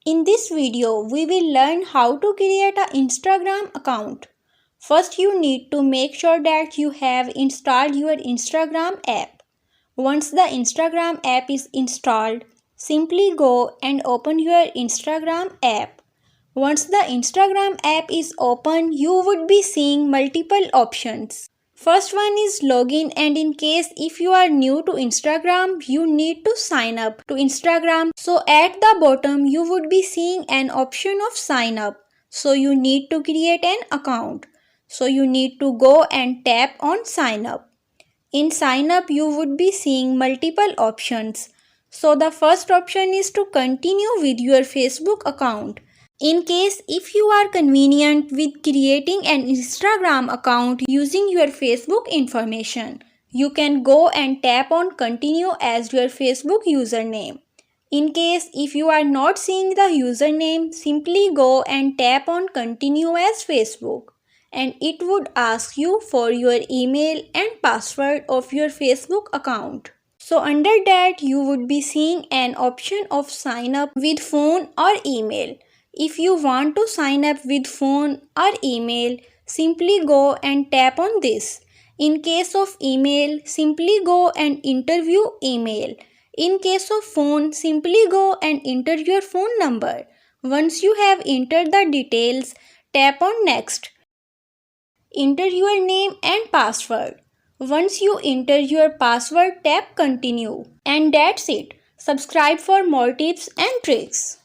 In this video, we will learn how to create an Instagram account. First, you need to make sure that you have installed your Instagram app. Once the Instagram app is installed, simply go and open your Instagram app. Once the Instagram app is open, you would be seeing multiple options. First one is login, and in case if you are new to Instagram, you need to sign up to Instagram. So at the bottom you would be seeing an option of sign up. So you need to create an account. So you need to go and tap on sign up. In sign up you would be seeing multiple options. So the first option is to continue with your Facebook account. In case if you are convenient with creating an Instagram account using your Facebook information, you can go and tap on continue as your Facebook username. In case if you are not seeing the username, simply go and tap on continue as Facebook, and it would ask you for your email and password of your Facebook account. So under that you would be seeing an option of sign up with phone or email. If you want to sign up with phone or email, simply go and tap on this. In case of email, simply go and enter your email. In case of phone, simply go and enter your phone number. Once you have entered the details, tap on next. Enter your name and password. Once you enter your password, tap continue. And that's it. Subscribe for more tips and tricks.